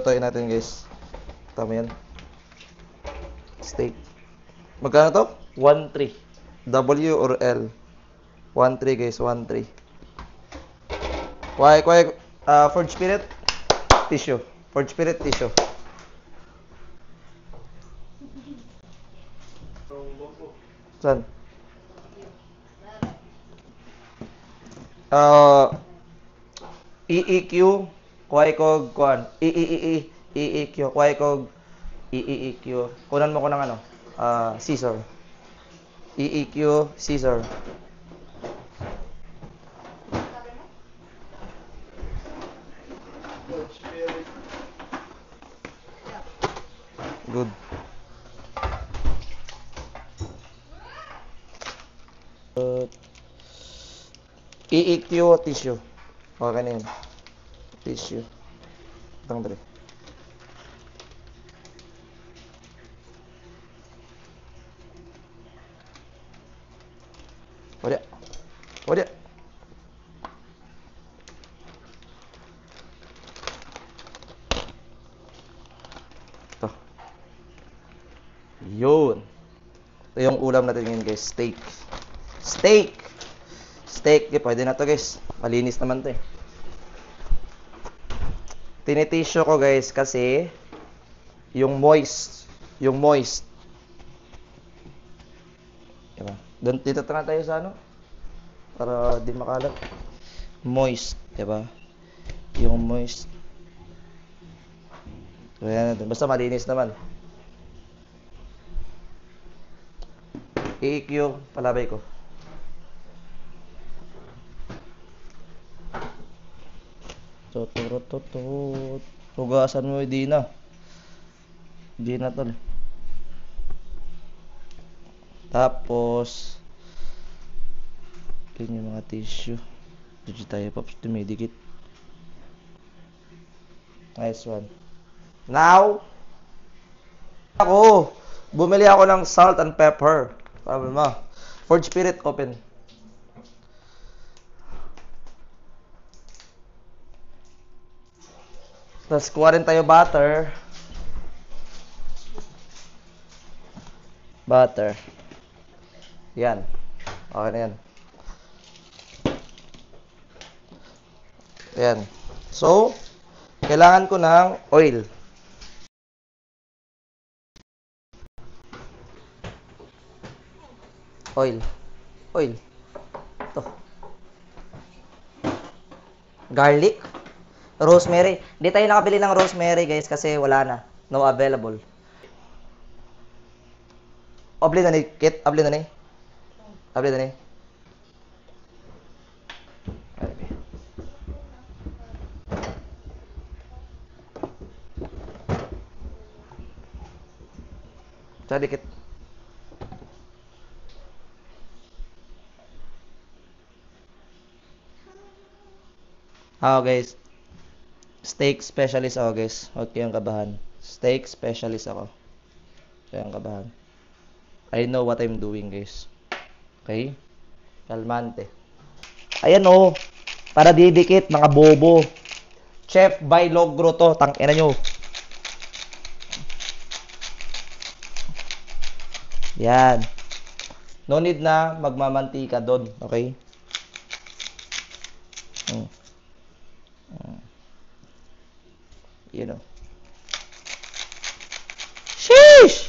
lulutuin natin, guys. Tama yan. Steak. Magkano to? 1.3. W or L? 1.3, guys. 1.3. Forge spirit tissue. Forge spirit tissue. Saan? EEQ kuhay kog kuan. EEQ kuhay kog EEQ. Kunan mo ko ng ano? Scissor. EEQ scissor. Good. EEQ tissue. Okay na yun. Tissue. Itang dali. Wala. Wala. Ito. Yun. Ito yung ulam natin ngayon, guys. Steak. Steak! Steak. Pwede na to, guys. Malinis naman to eh. Tinitisyo ko, guys, kasi yung moist. Diba? Dito na tayo sa ano? Para di makalat. Moist, diba? Yung moist. Ayan natin. Basta malinis naman. EEQ, palabay ko. Tutut. Hugasan mo, di na. Di na tol. Tapos yun yung mga tissue. Dito tayo pops, dumidikit. Nice one. Now bumili ako ng salt and pepper. Sabi mo, Forge spirit open. Tapos kuha rin tayo butter. Yan. Okay na yan. Ayan. So, kailangan ko ng oil. Oil. Ito. Garlic. Rosemary. Hindi tayo nakabili ng rosemary, guys, kasi wala na. No available. Abli na ni Kit. Abli na ni. Tsaka dikit. Guys. Steak specialist ako, guys. Huwag kayong kabahan. Steak specialist ako. Kayong kabahan. I know what I'm doing, guys. Okay? Kalmante. Ayan o. Para didikit, mga bobo. Chef by Logro to. Tangina nyo. Yan. No need na magmamantika doon. Okay? You know. Sheesh!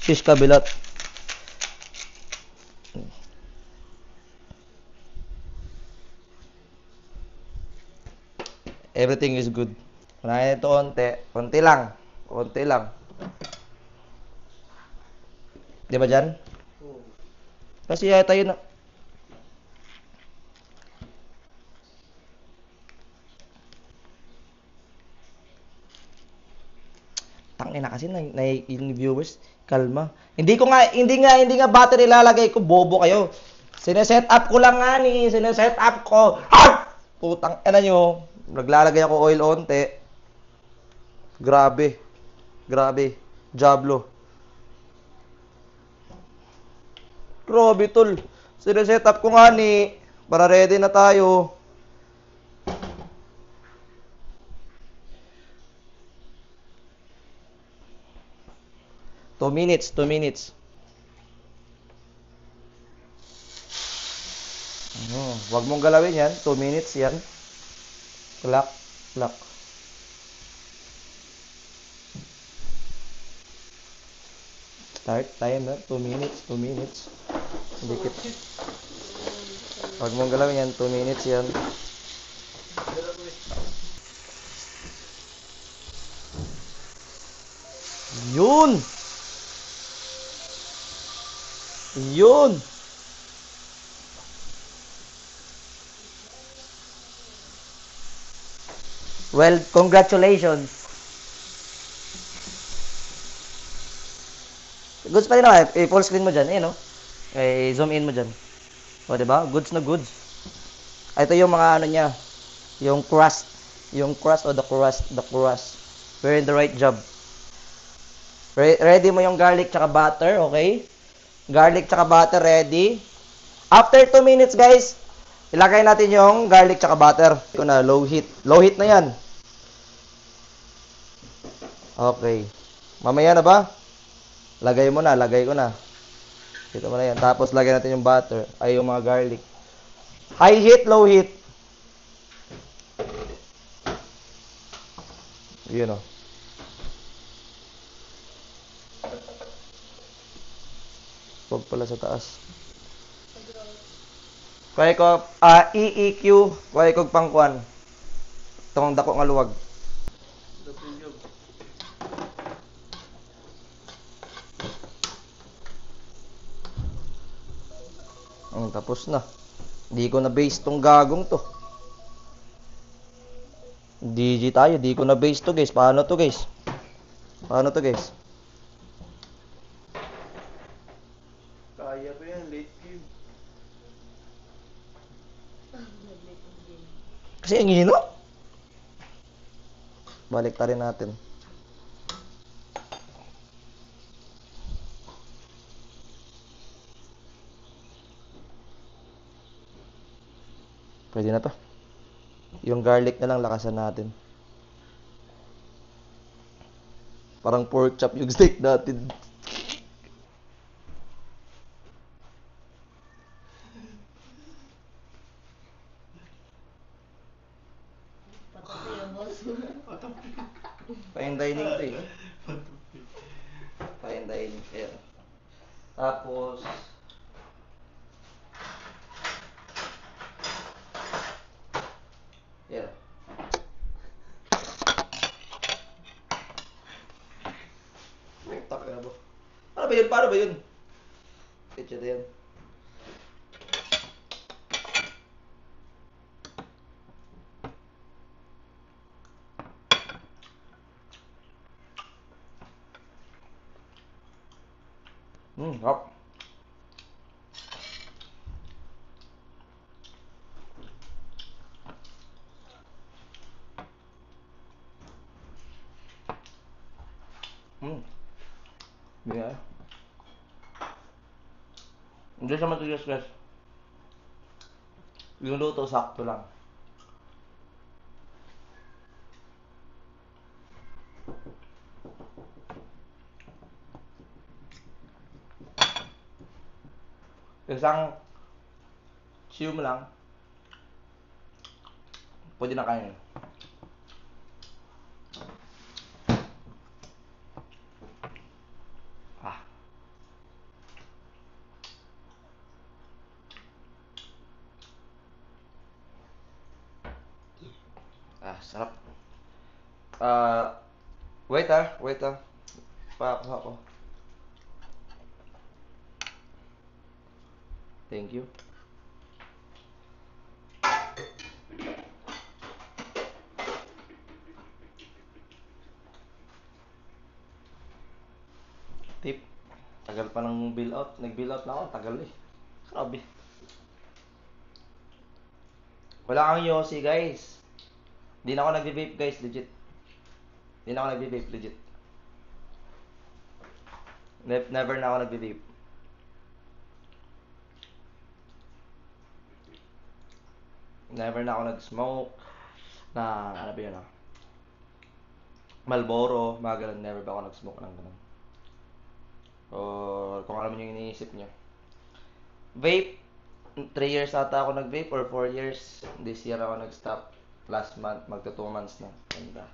Sheesh kabilat. Everything is good. Kunain ito konti lang. Di ba dyan? Kasi tayo na. Tangina kasi yung viewers, kalma. Hindi nga battery ilalagay ko, bobo kayo. Sineset up ko lang nga ni, sineset up ko. Putang ina nyo. Naglalagay ako oil onte. Grabe. Diablo. Grabe tol. Sineset up ko nga ni, para ready na tayo. 2 minutes, 2 minutes. Wag mong galawin yan. 2 minutes yan. Clock, clock. Start timer. 2 minutes, 2 minutes. Dikit. Wag mong galawin yan. 2 minutes yan. Yun! Yun! Well, congratulations. Goods pa rin naman. I-full screen mo dyan. Eh, no? Zoom in mo dyan. O, diba? Goods na goods. Ito yung mga ano niya. Yung crust. Yung crust o the crust. The crust. We're in the right job. Ready mo yung garlic tsaka butter, okay? Garlic tsaka butter, ready? After 2 minutes, guys, ilagay natin yung garlic tsaka butter. Ito na, low heat. Low heat na yan. Okay. Mamaya na ba? Lagay mo na, lagay ko na. Ito mo na yan. Tapos, lagay natin yung butter. Ay, yung mga garlic. High heat, low heat. Yun o. Huwag pala sa taas. Kaya ko, EEQ, kaya ko pangkuan. Itong dako nga luwag. Tapos na. Di ko na base tong gagong to. DG tayo, di ko na base to guys. Paano to guys? Paano to guys? Kaya ko yan, late game. Kasi ang hino. Balik ta rin natin. Pwede na to. Yung garlic na lang lakasan natin. Parang pork chop yung steak natin. Fine dining to eh. Fine dining. Ayan. Tapos, ayan. Taka ba? Paano ba yun? Paano ba yun? Ito yan. Hop. Yeah. Hindi siya matigas guys. Yung luto sakto lang. Isang siyo mo lang. Pwede na kain. Sarap. Wait wait Pakuha ko. Thank you. Tip. Tagal pa ng bill out. Nag-bill out na ako. Tagal eh. Grabe. Wala kang yosi guys. Hindi na ako nagbe-vape guys. Legit. Hindi na ako nagbe-vape. Legit. Never na ako nagbe-vape. Never na ako nag-smoke. Na ano ba yun Marlboro. Mga ganun. Never ba ako nag-smoke ng ganun. or kung alam niyo yung iniisip niyo. Vape, 3 years ata ako nag-vape or 4 years. This year ako nag-stop. Last month, magto 2 months na. Ganda.